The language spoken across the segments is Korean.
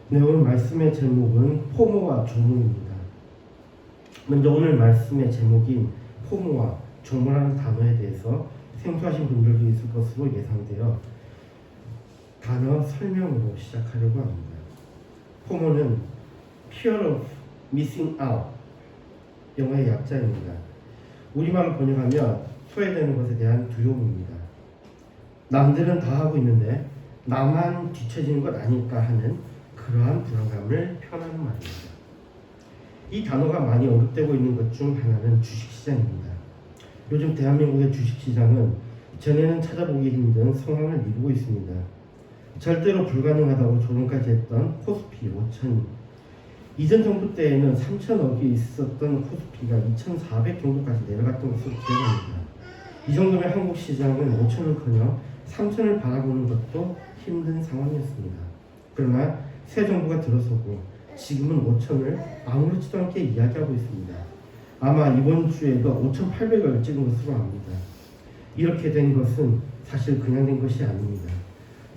네, 오늘 말씀의 제목은 포모와 조모입니다. 먼저 오늘 말씀의 제목인 포모와 조모라는 단어에 대해서 생소하신 분들도 있을 것으로 예상되어 단어 설명으로 시작하려고 합니다. 포모는 Fear of Missing Out, 영어의 약자입니다. 우리말로 번역하면 소외되는 것에 대한 두려움입니다. 남들은 다 하고 있는데 나만 뒤처지는 것 아닐까 하는 그러한 불안감을 표현하는 말입니다. 이 단어가 많이 언급되고 있는 것 중 하나는 주식시장입니다. 요즘 대한민국의 주식시장은 전에는 찾아보기 힘든 상황을 이루고 있습니다. 절대로 불가능하다고 조롱까지 했던 코스피 5,000, 이전 정부 때에는 3,000억이 있었던 코스피가 2,400 정도까지 내려갔던 것으로 기억합니다. 이 정도면 한국 시장은 5,000은커녕 3,000을 바라보는 것도 힘든 상황이었습니다. 그러나 새 정부가 들어서고 지금은 5,000을 아무렇지도 않게 이야기하고 있습니다. 아마 이번 주에도 5,800을 찍은 것으로 압니다. 이렇게 된 것은 사실 그냥 된 것이 아닙니다.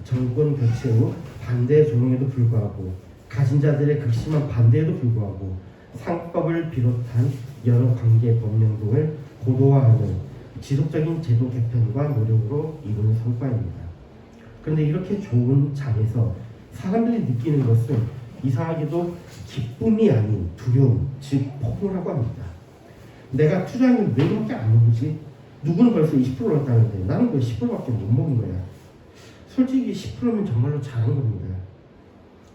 정권 교체 후 반대 조롱에도 불구하고 가진 자들의 극심한 반대에도 불구하고 상법을 비롯한 여러 관계 법령 등을 고도화하는 지속적인 제도 개편과 노력으로 이루는 성과입니다. 그런데 이렇게 좋은 장에서 사람들이 느끼는 것은 이상하게도 기쁨이 아닌 두려움, 즉 포모라고 합니다. 내가 투자한 게 왜 이렇게 안 오르지? 누구는 벌써 20% 올랐다는데 나는 왜 10%밖에 못 먹은 거야? 솔직히 10%면 정말로 잘한 겁니다.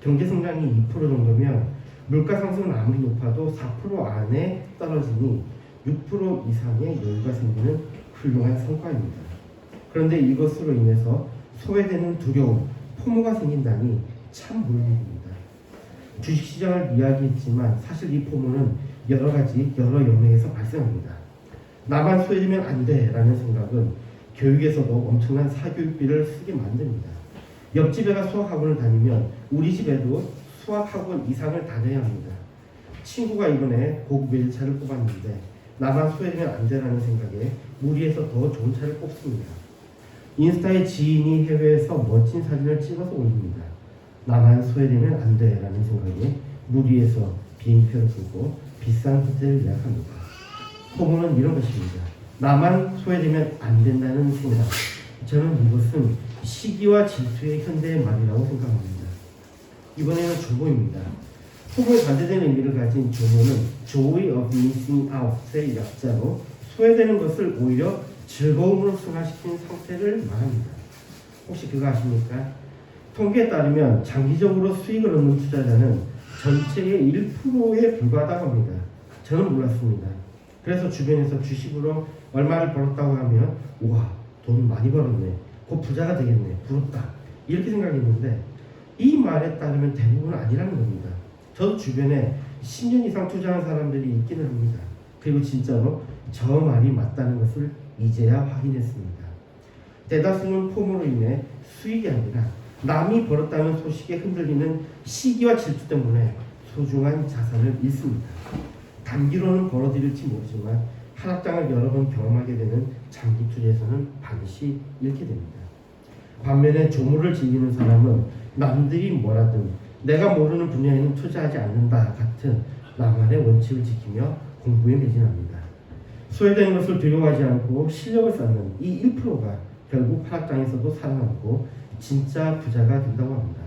경제 성장이 2% 정도면 물가 상승은 아무리 높아도 4% 안에 떨어지니 6% 이상의 여유가 생기는 훌륭한 성과입니다. 그런데 이것으로 인해서 소외되는 두려움, 포모가 생긴다니 참 몰입입니다. 주식시장을 이야기했지만 사실 이 포모는 여러 영역에서 발생합니다. 나만 소외되면 안 돼라는 생각은 교육에서도 엄청난 사교육비를 쓰게 만듭니다. 옆집 애가 수학학원을 다니면 우리 집에도 수학학원 이상을 다녀야 합니다. 친구가 이번에 고급 외제차를 뽑았는데 나만 소외되면 안 되라는 생각에 무리해서 더 좋은 차를 뽑습니다. 인스타에 지인이 해외에서 멋진 사진을 찍어서 올립니다. 나만 소외되면 안 돼라는 생각에 무리해서 비행기표를 끊고 비싼 호텔을 예약합니다. 포모는 이런 것입니다. 나만 소외되면 안 된다는 생각. 저는 이것은 시기와 질투의 현대의 말이라고 생각합니다. 이번에는 조모입니다. 포모에 반대되는 의미를 가진 조모는 Joy of Missing Out의 약자로 소외되는 것을 오히려 즐거움으로 승화시킨 상태를 말합니다. 혹시 그거 아십니까? 통계에 따르면 장기적으로 수익을 얻는 투자자는 전체의 1%에 불과하다고 합니다. 저는 몰랐습니다. 그래서 주변에서 주식으로 얼마를 벌었다고 하면 우와, 돈 많이 벌었네, 곧 부자가 되겠네, 부럽다, 이렇게 생각했는데 이 말에 따르면 대부분은 아니라는 겁니다. 저도 주변에 10년 이상 투자한 사람들이 있기는 합니다. 그리고 진짜로 저 말이 맞다는 것을 이제야 확인했습니다. 대다수는 포모로 인해 수익이 아니라 남이 벌었다는 소식에 흔들리는 시기와 질투 때문에 소중한 자산을 잃습니다. 단기로는 벌어들일지 모르지만 하락장을 여러 번 경험하게 되는 장기 투자에서는 반드시 잃게 됩니다. 반면에 조모를 즐기는 사람은 남들이 뭐라든 내가 모르는 분야에는 투자하지 않는다 같은 나만의 원칙을 지키며 공부에 매진합니다. 소외되는 것을 두려워하지 않고 실력을 쌓는 이 1%가 결국 하락장에서도 살아남고 진짜 부자가 된다고 합니다.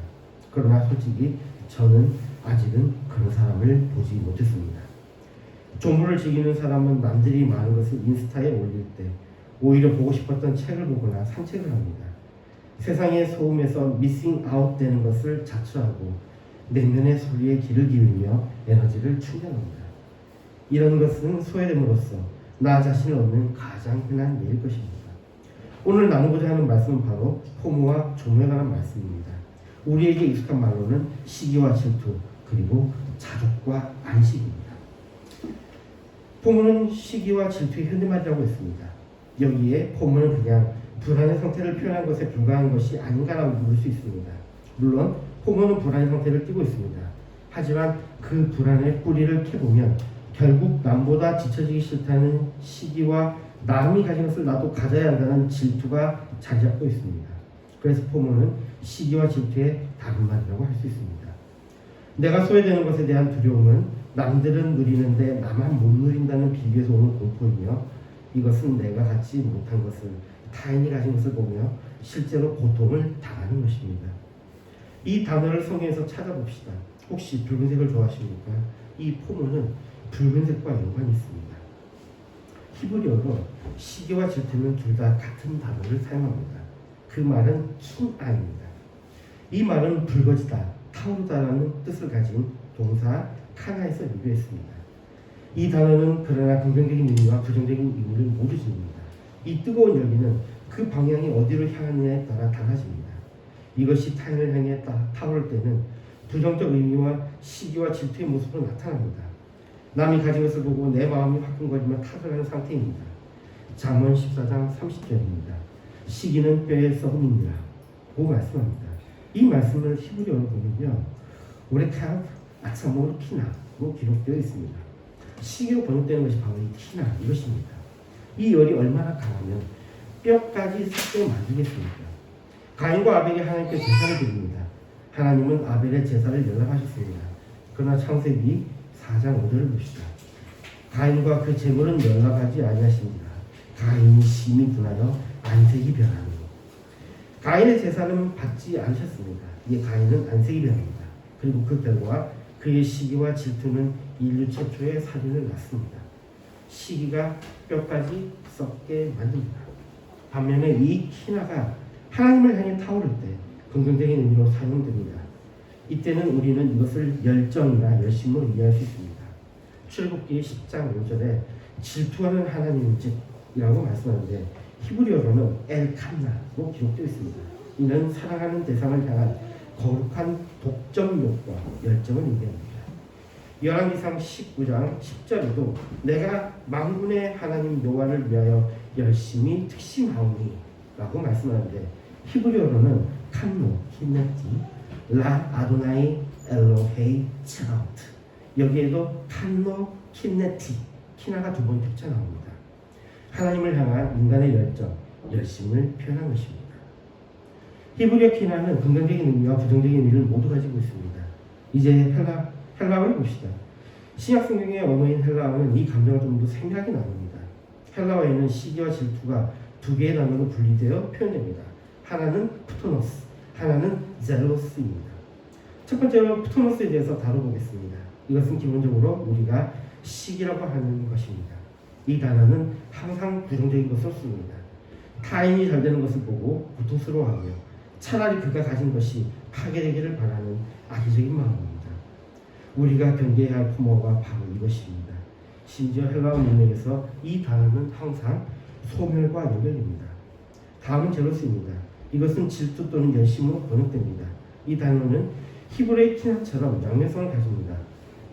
그러나 솔직히 저는 아직은 그런 사람을 보지 못했습니다. 조모를 즐기는 사람은 남들이 많은 것을 인스타에 올릴 때 오히려 보고 싶었던 책을 보거나 산책을 합니다. 세상의 소음에서 미싱 아웃 되는 것을 자처하고 내면의 소리에 귀를 기울이며 에너지를 충전합니다. 이런 것은 소외됨으로써 나 자신을 얻는 가장 흔한 예일 것입니다. 오늘 나누고자 하는 말씀은 바로 포모와 조모에 관한 말씀입니다. 우리에게 익숙한 말로는 시기와 질투, 그리고 자족과 안식입니다. 포모는 시기와 질투의 현대말이라고 했습니다. 여기에 포모는 그냥 불안의 상태를 표현한 것에 불과한 것이 아닌가라고 물을 수 있습니다. 물론 포모는 불안의 상태를 띠고 있습니다. 하지만 그 불안의 뿌리를 캐보면 결국 남보다 지쳐지기 싫다는 시기와 남이 가진 것을 나도 가져야 한다는 질투가 자리 잡고 있습니다. 그래서 포모는 시기와 질투의 다른 말이라고 할 수 있습니다. 내가 소외되는 것에 대한 두려움은 남들은 누리는데 나만 못 누린다는 비교에서 오는 공포이며 이것은 내가 갖지 못한 것을 타인이 가진 것을 보며 실제로 고통을 당하는 것입니다. 이 단어를 성경에서 찾아봅시다. 혹시 붉은색을 좋아하십니까? 이 포모는 붉은색과 연관이 있습니다. 히브리어로 시기와 질투는 둘 다 같은 단어를 사용합니다. 그 말은 킹아입니다. 이 말은 붉어지다, 타오르다라는 뜻을 가진 동사 카나에서 유래했습니다. 이 단어는 그러나 긍정적인 의미와 부정적인 의미를 모두 지닙니다. 이 뜨거운 열기는 그 방향이 어디로 향하느냐에 따라 달라집니다. 이것이 타인을 향해 타오를 때는 부정적 의미와 시기와 질투의 모습으로 나타납니다. 남이 가진 것을 보고 내 마음이 화끈거리며 타들어가는 상태입니다. 잠언 14장 30절입니다. 시기는 뼈에 썩음이니라 고 말씀합니다. 이 말씀을 히브리어로 보면요, 오레카브 아차모르 키나로 기록되어 있습니다. 시기로 번역되는 것이 바로 이 키나 이것입니다. 이 열이 얼마나 강하면 뼈까지 썩게 만들겠습니까? 가인과 아벨이 하나님께 제사를 드립니다. 하나님은 아벨의 제사를 연락하셨습니다. 그러나 창세기 4장 5절을 봅시다. 가인과 그 제물은 연락하지 아니하십니다. 가인이 심히 분하여 안색이 변하니. 가인의 제사는 받지 않으셨습니다. 이 가인은 안색이 변합니다. 그리고 그 결과 그의 시기와 질투는 인류 최초의 살인을 낳습니다. 시기가 뼈까지 썩게 만듭니다. 반면에 이 키나가 하나님을 향해 타오를 때 긍정적인 의미로 사용됩니다. 이때는 우리는 이것을 열정이나 열심으로 이해할 수 있습니다. 출애굽기 10장 5절에 질투하는 하나님이라고 말씀하는데 히브리어로는 엘칸나로 기록되어 있습니다. 이는 사랑하는 대상을 향한 거룩한 독점욕과 열정을 의미합니다. 열왕기상 19장 10절에도 내가 만군의 하나님 여호와를 위하여 열심히 특심하오니 라고 말씀하는데 히브리어로는 칸노 키네티 라 아도나이 엘로헤이 차라우트, 여기에도 칸노 키네티 키나가 두 번 겹쳐 나옵니다. 하나님을 향한 인간의 열정, 열심을 표현한 것입니다. 히브리어 키나는 긍정적인 의미와 부정적인 의미를 모두 가지고 있습니다. 이제 헬라어를 봅시다. 신약 성경의 언어인 헬라어는 이 감정을 좀 더 세밀하게 나눕니다. 헬라어에는 시기와 질투가 두 개의 단어로 분리되어 표현됩니다. 하나는 프토노스, 하나는 젤로스입니다. 첫 번째로 프토노스에 대해서 다뤄보겠습니다. 이것은 기본적으로 우리가 시기라고 하는 것입니다. 이 단어는 항상 부정적인 것을 씁니다. 타인이 잘 되는 것을 보고 고통스러워하며 차라리 그가 가진 것이 파괴되기를 바라는 악의적인 마음입니다. 우리가 경계해야 할 포모가 바로 이것입니다. 심지어 헬라어 문맥에서 이 단어는 항상 소멸과 연결됩니다. 다음은 제로스입니다. 이것은 질투 또는 열심으로 번역됩니다. 이 단어는 히브리의 키나처럼 양면성을 가집니다.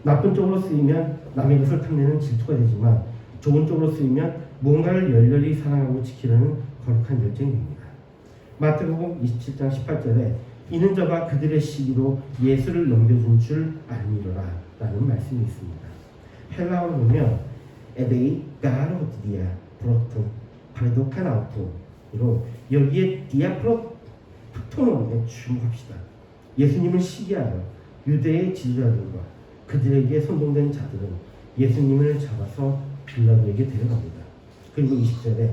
나쁜 쪽으로 쓰이면 남의 것을 탐내는 질투가 되지만 좋은 쪽으로 쓰이면 무언가를 열렬히 사랑하고 지키려는 거룩한 열정입니다. 마태복음 27장 18절에 이는 저가 그들의 시기로 예수를 넘겨준 줄 알미로라 라는 말씀이 있습니다. 헬라어로 보면 에데이 가로디아 프로톤 파레도카나우토로 여기에 디아프로토논에 주목합시다. 예수님을 시기하여 유대의 지도자들과 그들에게 선동된 자들은 예수님을 잡아서 빌라도에게 데려갑니다. 그리고 20절에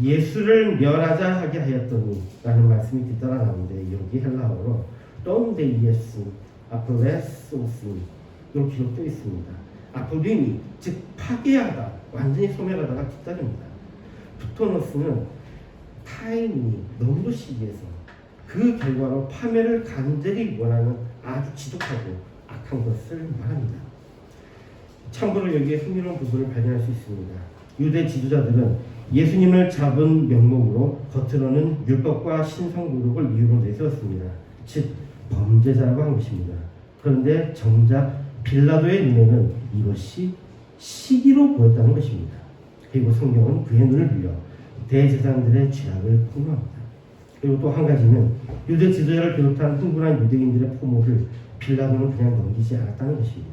예수를 멸하자 하게 하였더니 라는 말씀이 뒤따라 나오는데 여기 헬라어로 똥데 예수 아플레소스로 기록되어 있습니다. 아플리미 즉 파괴하다, 완전히 소멸하다가 뒤따릅니다. 프토노스는 타인이 너무도 시기해서 그 결과로 파멸을 간절히 원하는 아주 지독하고 악한 것을 말합니다. 참고로 여기에 흥미로운 부분을 발견할 수 있습니다. 유대 지도자들은 예수님을 잡은 명목으로 겉으로는 율법과 신성모독을 이유로 내세웠습니다. 즉 범죄자라고 한 것입니다. 그런데 정작 빌라도의 눈에는 이것이 시기로 보였다는 것입니다. 그리고 성경은 그의 눈을 빌려 대제사장들의 죄악을 폭로합니다. 그리고 또 한 가지는 유대 지도자를 비롯한 흥분한 유대인들의 포모를 빌라도는 그냥 넘기지 않았다는 것입니다.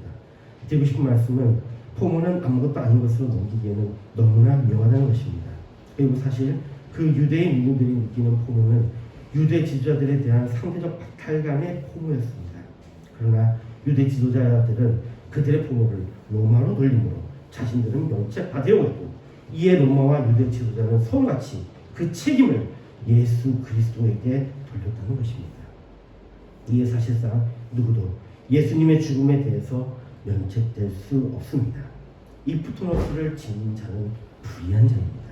드리고 싶은 말씀은 포모는 아무것도 아닌 것으로 넘기기에는 너무나 위험하다는 것입니다. 그리고 사실 그 유대인 민중들이 느끼는 포모는 유대 지도자들에 대한 상대적 박탈감의 포모였습니다. 그러나 유대 지도자들은 그들의 포모를 로마로 돌림으로 자신들은 면책받으려고 했고, 이에 로마와 유대 지도자는 서울같이 그 책임을 예수 그리스도에게 돌렸다는 것입니다. 이에 사실상 누구도 예수님의 죽음에 대해서 면책될 수 없습니다. 이 푸토노스를 지닌 자는 불의한 자입니다.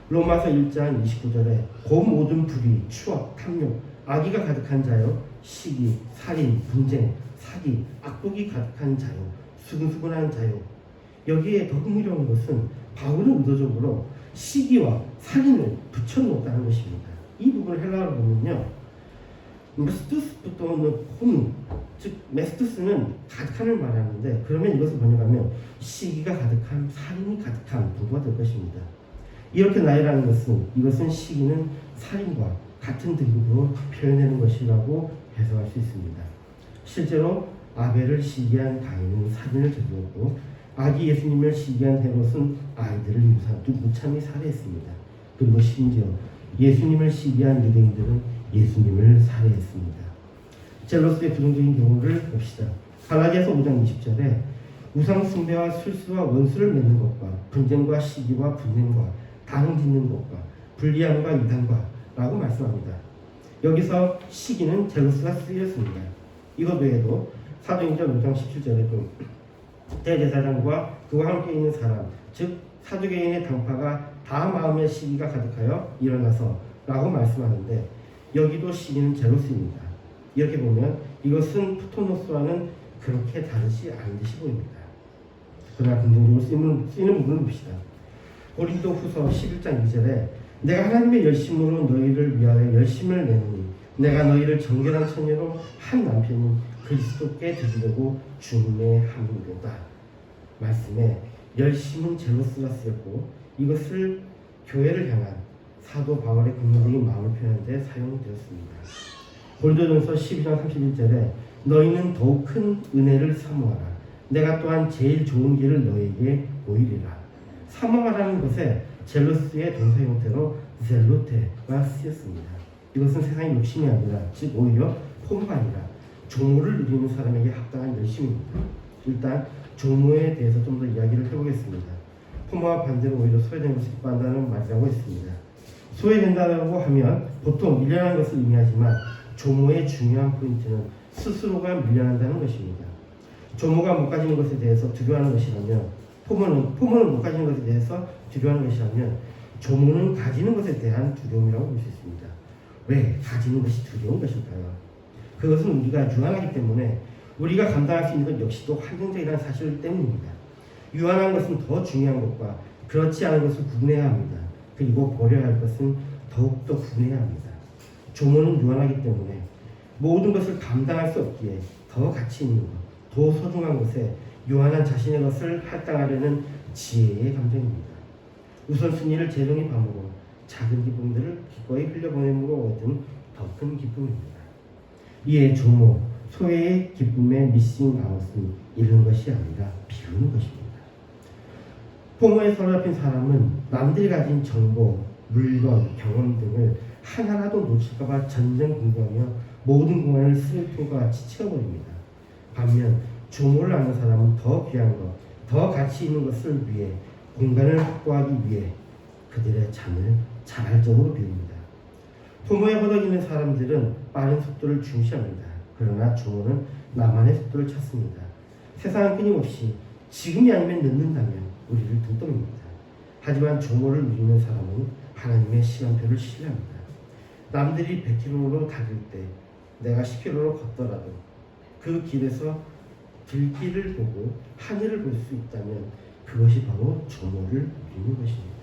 로마서 1장 29절에 그 모든 불의, 추악, 탐욕, 악의가 가득한 자요, 시기, 살인, 분쟁, 사기, 악독이 가득한 자요, 수근수근한 자요. 여기에 더 흥미로운 것은 바울은 의도적으로 시기와 살인을 붙여놓았다는 것입니다. 이 부분을 헬라어로 보면요, 메스투스부터는 홈, 즉 메스투스는 가득한을 말하는데, 그러면 이것을 번역하면 시기가 가득한, 살인이 가득한 부부가 될 것입니다. 이렇게 나열하는 것은, 이것은 시기는 살인과 같은 등급으로 표현되는 것이라고 해석할 수 있습니다. 실제로 아벨을 시기한 가인은 살인을 저질렀고, 아기 예수님을 시기한 헤롯은 아이들을 무참히 살해했습니다. 그리고 심지어 예수님을 시기한 유대인들은 예수님을 살해했습니다. 젤로스의 부정적인 경우를 봅시다. 갈라디아서 5장 20절에 우상 숭배와 술수와 원수를 맺는 것과 분쟁과 시기와 분쟁과 당을 짓는 것과 불리함과 이단과 라고 말씀합니다. 여기서 시기는 젤로스가 쓰였습니다. 이것 외에도 사도행전 5장 17절에도 대제사장과 그와 함께 있는 사람, 즉 사두개인의 당파가 다 마음에 시기가 가득하여 일어나서 라고 말씀하는데, 여기도 시기는 젤로스입니다. 이렇게 보면 이것은 푸토노스와는 그렇게 다르지 않은 듯이 보입니다. 그러나 긍정적으로 쓰이는 부분을 봅시다. 고린도 후서 11장 2절에 내가 하나님의 열심으로 너희를 위하여 열심을 내노니 내가 너희를 정결한 처녀로 한 남편인 그리스도께 드리려고 중매함이로다. 말씀에 열심은 젤로스가 쓰였고, 이것을 교회를 향한 사도 바울의 긍정적인 마음을 표현하는 데 사용되었습니다. 고린도전서 12장 31절에 너희는 더욱 큰 은혜를 사모하라. 내가 또한 제일 좋은 길을 너희에게 보이리라. 사모하라는 것에 젤로스의 동사 형태로 젤로테가 쓰였습니다. 이것은 세상의 욕심이 아니라, 즉 오히려 포모가 아니라 조모를 누리는 사람에게 합당한 열심입니다. 일단 조모에 대해서 좀 더 이야기를 해보겠습니다. 포모와 반대로 오히려 소외된 것을 기뻐한다는 말이라고 했습니다. 소외된다고 하면 보통 밀려나는 것을 의미하지만, 조모의 중요한 포인트는 스스로가 밀려난다는 것입니다. 조모가 못 가지는 것에 대해서 두려워하는 것이라면, 포모는 못 가지는 것에 대해서 두려워하는 것이라면, 조모는 가지는 것에 대한 두려움이라고 볼 수 있습니다. 왜 가지는 것이 두려운 것일까요? 그것은 우리가 유한하기 때문에 우리가 감당할 수 있는 것 역시도 한정적이라는 사실 때문입니다. 유한한 것은 더 중요한 것과 그렇지 않은 것을 구분해야 합니다. 그리고 버려야 할 것은 더욱더 구분해야 합니다. 조모는 유한하기 때문에 모든 것을 감당할 수 없기에 더 가치 있는 것, 더 소중한 것에 유한한 자신의 것을 할당하려는 지혜의 감정입니다. 우선순위를 재정립함으로 작은 기쁨들을 기꺼이 흘려보냄으로 얻은 더 큰 기쁨입니다. 이에 조모, 소외의 기쁨의 미싱 아웃은 잃는 것이 아니라 비우는 것입니다. 포모에 사로잡힌 사람은 남들이 가진 정보, 물건, 경험 등을 하나라도 놓칠까봐 전전긍긍하며 모든 공간을 스리토가 같이 채워버립니다. 반면 조모를 아는 사람은 더 귀한 것, 더 가치 있는 것을 위해 공간을 확보하기 위해 그들의 잠을 자발적으로 비웁니다. 포모에 허덕이는 사람들은 빠른 속도를 중시합니다. 그러나 조모는 나만의 속도를 찾습니다. 세상은 끊임없이 지금이 아니면 늦는다면 우리를 등떠밉니다. 하지만 조모를 누리는 사람은 하나님의 시간표를 신뢰합니다. 남들이 100km로 달릴 때 내가 10km로 걷더라도 그 길에서 들길을 보고 하늘을 볼 수 있다면 그것이 바로 조모를 누리는 것입니다.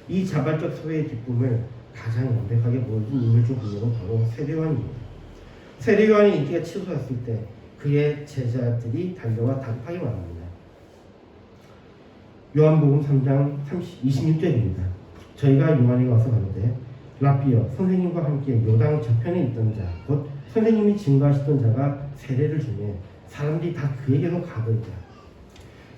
이 자발적 소외의 기쁨을 가장 완벽하게 보여준 인물 중 한 명은 바로 세례요한입니다. 세례요한의 인기가 치솟았을 때 그의 제자들이 달려와 다급하게 말합니다. 요한복음 3장 26절입니다. 저희가 요한에게 와서 가로되 라비여, 선생님과 함께 요당 저편에 있던 자, 곧 선생님이 증거하시던 자가 세례를 주매 사람들이 다 그에게로 가더이다.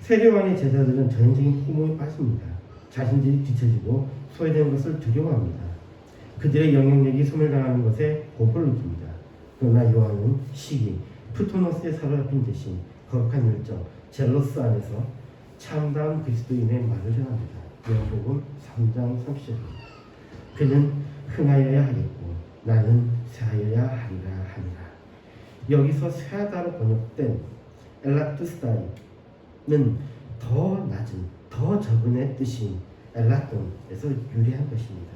세례요한의 제자들은 전형적인 포모에 빠집니다. 자신들이 뒤처지고 소외되는 것을 두려워합니다. 그들의 영향력이 소멸당하는 것에 공포를 느낍니다. 그러나 요한은 시기, 프토노스에 사로잡힌 대신 거룩한 열정 젤로스 안에서 참다운 그리스도인의 말을 전합니다. 요한복음 3장 30절입니다. 그는 흥하여야 하겠고 나는 쇠하여야 하리라. 여기서 쇠하다로 번역된 엘라투스다이는 더 낮은, 더 적은의 뜻인 엘라톤에서 유래한 것입니다.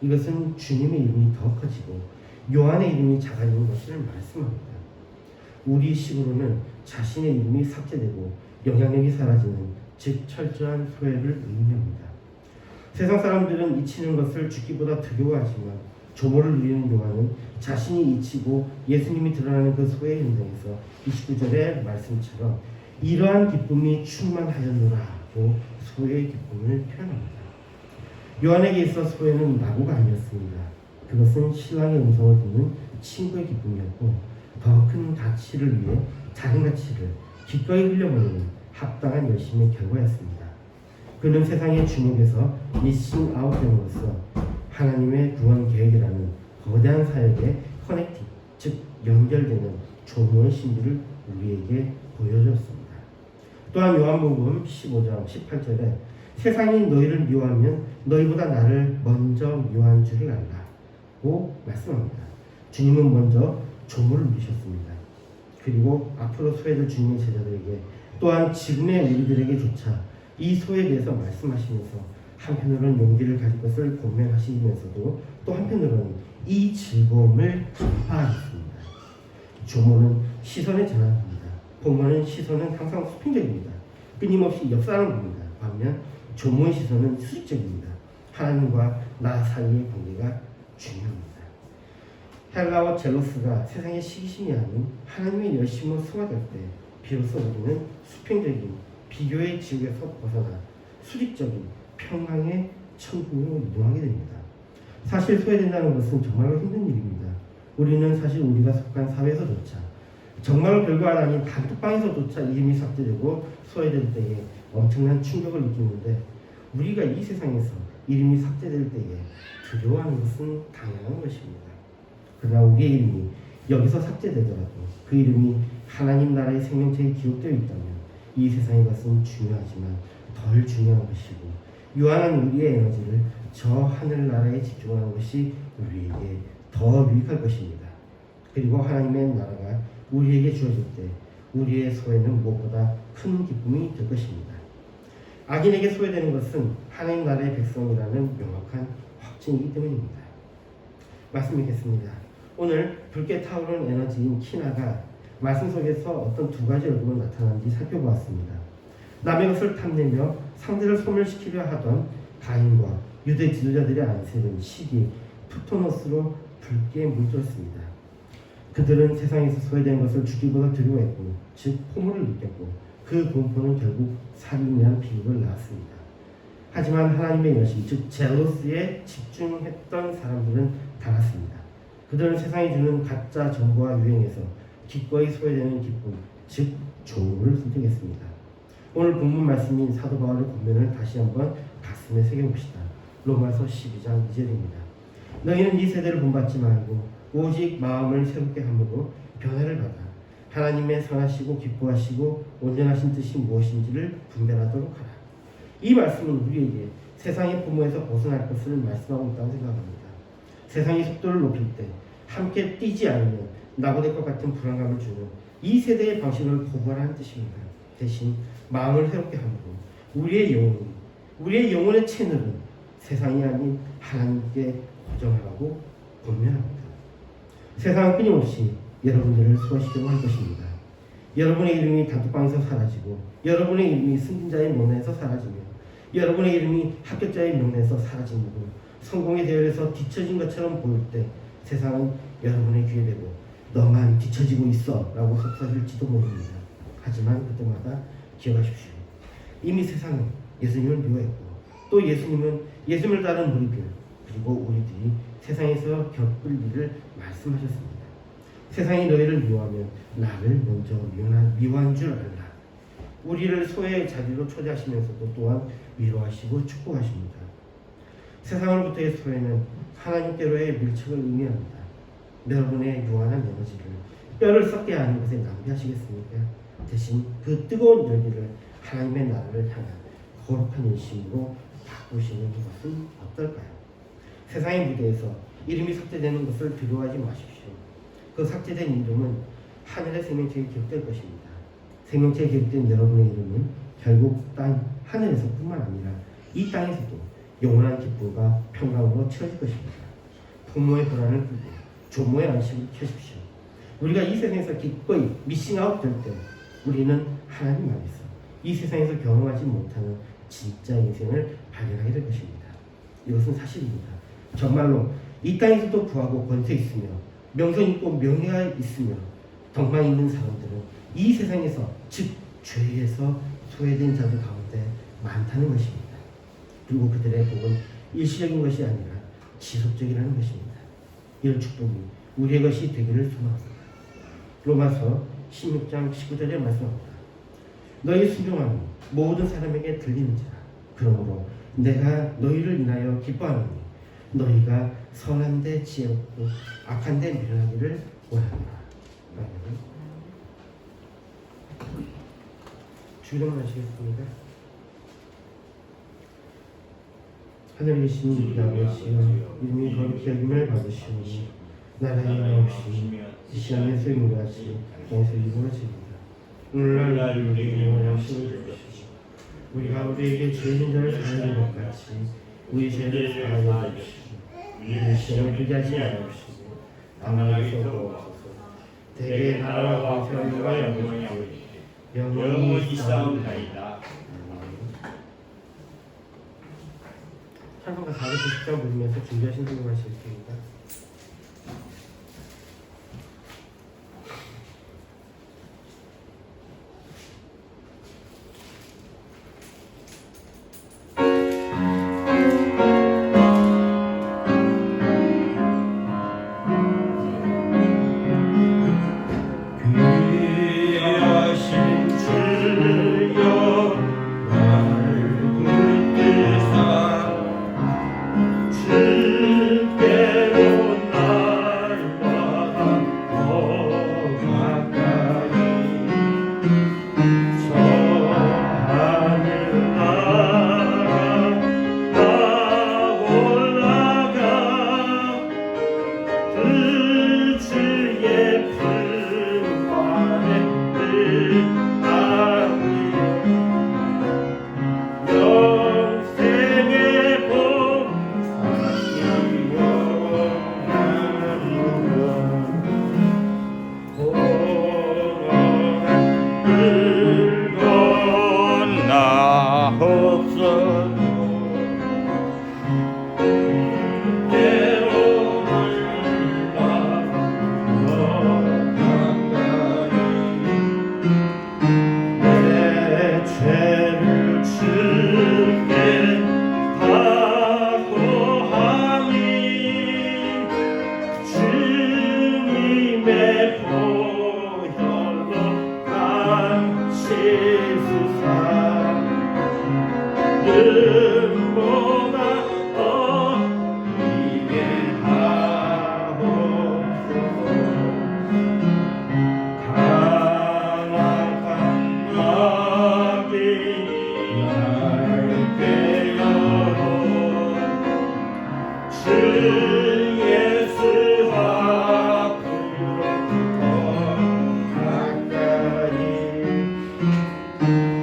이것은 주님의 이름이 더 커지고 요한의 이름이 작아지는 것을 말씀합니다. 우리 식으로는 자신의 이름이 삭제되고 영향력이 사라지는 즉 철저한 소외를 의미합니다. 세상 사람들은 잊히는 것을 죽기보다 두려워하지만 조모를 누리는 요한은 자신이 잊히고 예수님이 드러나는 그 소외 현장에서 29절의 말씀처럼 이러한 기쁨이 충만하였노라고 소외의 기쁨을 표현합니다. 요한에게 있어 소외는 낙오가 아니었습니다. 그것은 신랑의 음성을 듣는 친구의 기쁨이었고 더 큰 가치를 위해 작은 가치를 기꺼이 흘려보내는 합당한 열심의 결과였습니다. 그는 세상의 주목에서 미싱 아웃됨으로써 하나님의 구원 계획이라는 거대한 사역에 커넥팅, 즉 연결되는 조모의 신비를 우리에게 보여주었습니다. 또한 요한복음 15장 18절에 세상이 너희를 미워하면 너희보다 나를 먼저 미워한 줄을 알라고 말씀합니다. 주님은 먼저 조모를 누리셨습니다. 그리고 앞으로 소외될 주님의 제자들에게 또한 지금의 우리들에게조차 이 소에 대해서 말씀하시면서 한편으로는 용기를 가질 것을 권면하시면서도 또 한편으로는 이 즐거움을 전파하셨습니다. 조모는 시선의 전환입니다. 포모는 시선은 항상 수평적입니다. 끊임없이 역사하는 겁니다. 반면 조모의 시선은 수직적입니다. 하나님과 나 사이의 관계가 중요합니다. 헬라어 젤로스가 세상의 시기심이 아닌 하나님의 열심으로 승화될 때 비로소 우리는 수평적인 비교의 지옥에서 벗어나 수직적인 평강의 천국으로 이동하게 됩니다. 사실 소외된다는 것은 정말로 힘든 일입니다. 우리는 사실 우리가 속한 사회에서조차 정말로 별거 아닌 단톡방에서조차 이름이 삭제되고 소외될 때에 엄청난 충격을 느끼는데 우리가 이 세상에서 이름이 삭제될 때에 두려워하는 것은 당연한 것입니다. 그러나 우리의 이름이 여기서 삭제되더라도 그 이름이 하나님 나라의 생명체에 기록되어 있다면 이 세상의 것은 중요하지만 덜 중요한 것이고 유한한 우리의 에너지를 저 하늘나라에 집중하는 것이 우리에게 더 유익할 것입니다. 그리고 하나님의 나라가 우리에게 주어질 때 우리의 소외는 무엇보다 큰 기쁨이 될 것입니다. 악인에게 소외되는 것은 하나님 나라의 백성이라는 명확한 확증이기 때문입니다. 말씀 읽겠습니다. 오늘 붉게 타오르는 에너지인 키나가 말씀 속에서 어떤 두 가지 얼굴로 나타나는지 살펴보았습니다. 남의 것을 탐내며 상대를 소멸시키려 하던 가인과 유대 지도자들의 안색은 시기 프토노스로 붉게 물들었습니다. 그들은 세상에서 소외된 것을 죽기보다 두려워했고 즉 포모를 느꼈고 그 공포는 결국 살인이라는 비극을 낳았습니다. 하지만 하나님의 열심 즉 젤로스에 집중했던 사람들은 달랐습니다. 그들은 세상이 주는 가짜 정보와 유행에서 기꺼이 소외되는 기쁨, 즉 조를 선택했습니다. 오늘 본문 말씀인 사도 바울의 권면을 다시 한번 가슴에 새겨봅시다. 로마서 12장 2절입니다. 너희는 이 세대를 본받지 말고 오직 마음을 새롭게 함으로 변화를 받아 하나님의 선하시고 기뻐하시고 온전하신 뜻이 무엇인지를 분별하도록 하라. 이 말씀은 우리에게 세상의 부모에서 벗어날 것을 말씀하고 있다고 생각합니다. 세상이 속도를 높일 때 함께 뛰지 않으면 낙오될 것 같은 불안감을 주는 이 세대의 방식을 고발하는 뜻입니다. 대신 마음을 새롭게 함으로 우리의 영혼의 채널은 세상이 아닌 하나님께 고정하라고 권면합니다. 세상은 끊임없이 여러분들을 소화시키려고 할 것입니다. 여러분의 이름이 단톡방에서 사라지고 여러분의 이름이 승진자의 명단에서 사라지며 여러분의 이름이 합격자의 명단에서 사라지고 성공의 대열에서 뒤처진 것처럼 보일 때 세상은 여러분의 귀에 대고 너만 뒤처지고 있어 라고 속삭일지도 모릅니다. 하지만 그때마다 기억하십시오. 이미 세상은 예수님을 미워했고 또 예수님은 예수님을 따른 무리들 그리고 우리들이 세상에서 겪을 일을 말씀하셨습니다. 세상이 너희를 미워하면 나를 먼저 미워한 줄 알라. 우리를 소외의 자리로 초대하시면서도 또한 위로하시고 축복하십니다. 세상으로부터의 소외는 하나님께로의 밀착을 의미합니다. 여러분의 유한한 에너지를 뼈를 썩게 하는 것에 낭비하시겠습니까? 대신 그 뜨거운 열기를 하나님의 나라를 향한 거룩한 일심으로 바꾸시는 것은 어떨까요? 세상의 무대에서 이름이 삭제되는 것을 두려워하지 마십시오. 그 삭제된 이름은 하늘의 생명체에 기록될 것입니다. 생명체에 기록된 여러분의 이름은 결국 땅 하늘에서뿐만 아니라 이 땅에서도 영원한 기쁨과 평강으로 채워질 것입니다. 부모의 고난을 풀고 조모의 안식을 켜십시오. 우리가 이 세상에서 기꺼이 미싱아웃 될 때 우리는 하나님 안에서 이 세상에서 경험하지 못하는 진짜 인생을 발견하게 될 것입니다. 이것은 사실입니다. 정말로 이 땅에서도 부하고 권세 있으며 명성 있고 명예가 있으며 덕망 있는 사람들은 이 세상에서 즉 죄에서 소외된 자들 가운데 많다는 것입니다. 그리고 그들의 복은 일시적인 것이 아니라 지속적이라는 것입니다. 이런 축복이 우리의 것이 되기를 소망합니다. 로마서 16장 19절에 말씀합니다. 너희 순종함이 모든 사람에게 들리는지라. 그러므로 내가 너희를 인하여 기뻐하노니 너희가 선한데 지혜롭고 악한데 미련하기를 원하노라. 주동하시겠습니까? 하늘에 계신 우리 아버지여, 이름이 거룩히 여김을 받으시오니 나라의 나옵시니 이 시간에서 인도하시 땅에서 이루어집니다. 오늘날 우리에게 원하심을 주시옵시고 우리가 우리에게 죄진 자를 사하는 것 같이 우리 죄를 사하여 주시고 우리를 시험에 들게 하지 마옵시고 다만 주옵소서. 대개 나라와 권세와 영광이 영원히 있사옵나이다. 찬송가 490장 부르면서 준비하신 분을 하실 테니까.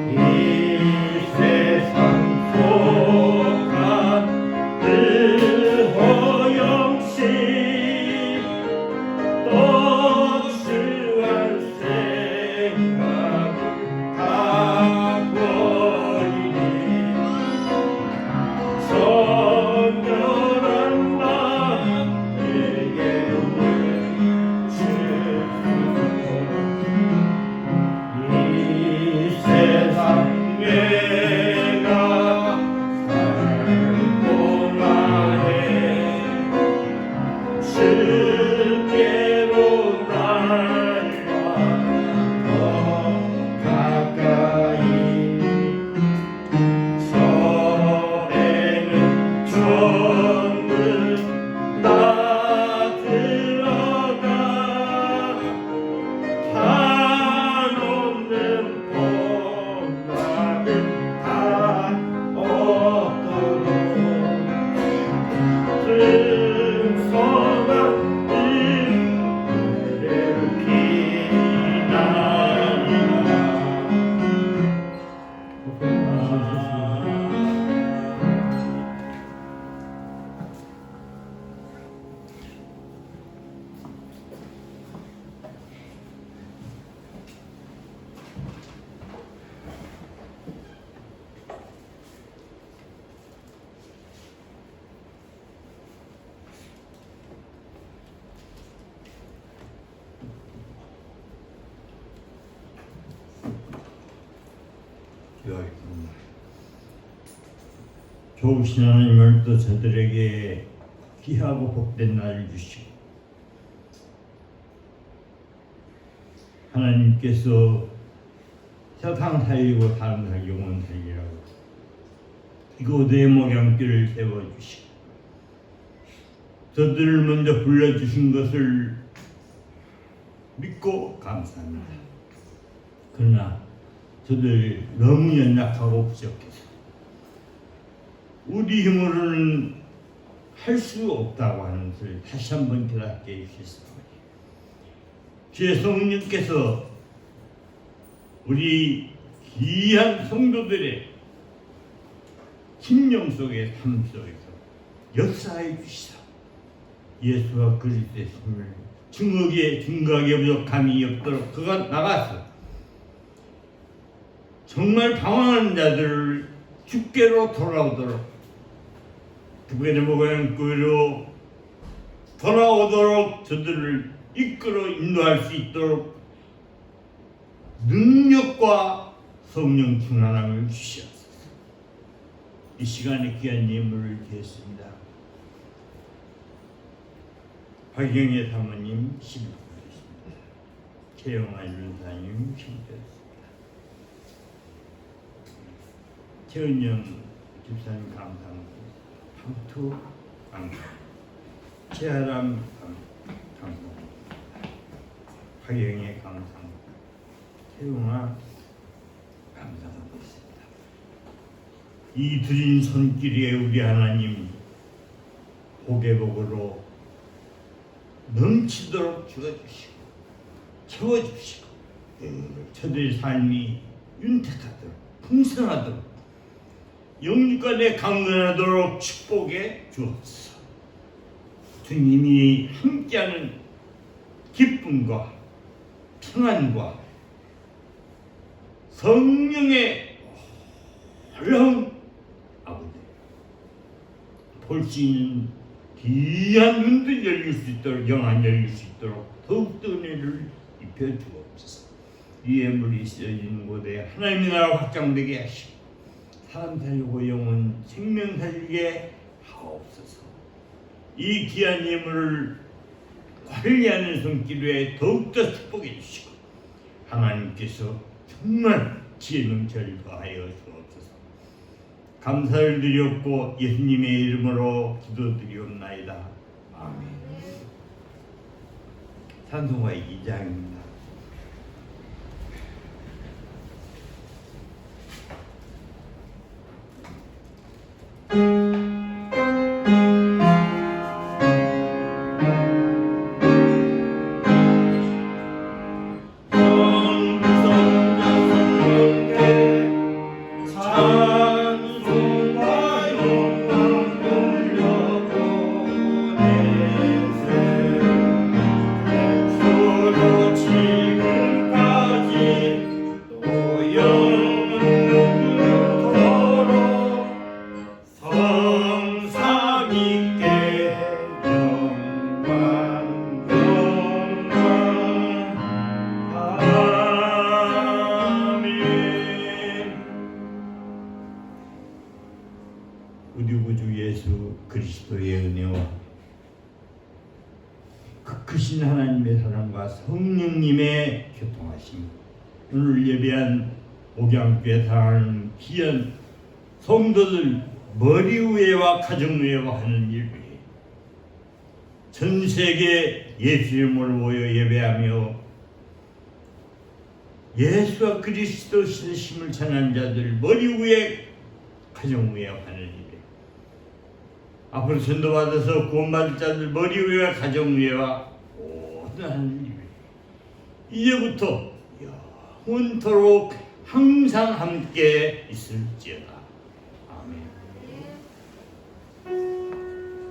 이 세상 속 기도하겠습니다. 좋으신 하나님을 또 저들에게 귀하고 복된 날을 주시고 하나님께서 세상 살리고 다른 살 영혼 살리라고 이곳에 목양길을 세워주시고 저들을 먼저 불러주신 것을 믿고 감사합니다. 그러나 저들 너무 연약하고 부족해서 우리 힘으로는 할 수 없다고 하는 것을 다시 한번 깨닫게 해주셨습니다. 주의 성령께서 우리 귀한 성도들의 심령 속의 삶 속에서 역사해 주시사 예수와 그리스도의 힘을 증거하기에 부족함이 없도록 그가 나가서 정말 방황하는 자들을 주께로 돌아오도록 그분의 목양교회로 돌아오도록 저들을 이끌어 인도할 수 있도록 능력과 성령 충만함을 주시옵소서. 이 시간에 귀한 예물을 드렸습니다. 박영애 사모님 11%였습니다. 최영환 윤사님 10%였습니다. 최은영 집사님 감사합니다. 감투 감사. 최아람 감사. 박영애 감사. 태용아 감사드리겠습니다. 이 드린 손길에 우리 하나님 복의 복으로 넘치도록 주어주시고 채워주시고 저들의 삶이 윤택하도록 풍성하도록 영육간에 강건하도록 축복해 주옵소서. 주님이 함께하는 기쁨과 평안과 성령의 놀라운 아버지 볼 수 있는 귀한 눈도 열릴 수 있도록 영안 열릴 수 있도록 더욱더 은혜를 입혀 주옵소서. 이 예물이 쓰여진 곳에 하나님의 나라 확장되게 하시고 사람 살리고 영혼 생명 살리게 하옵소서. 이 귀한 예물을 관리하는 손길에 더욱더 축복해 주시고 하나님께서 정말 지혜 능차를 더하여 주옵소서. 감사를 드렸고 예수님의 이름으로 기도드리옵나이다. 아멘. 찬송가 2장입니다. 우리 구주 예수 그리스도의 은혜와 그 크신 하나님의 사랑과 성령님의 교통하심, 오늘 예배한 목양교회 사랑하는 귀한 성도들 머리 위에와 가정 위에와 하는 일 위에 전 세계 예수 이름으로 모여 예배하며 예수와 그리스도 신심을 전한 자들 머리 위에 가정 위에 하는 일 앞으로 전도받아서 구원받을 자들 머리 위와 가정 위와 모든 하는 일 이제부터 영원토록 항상 함께 있을지어다. 아멘.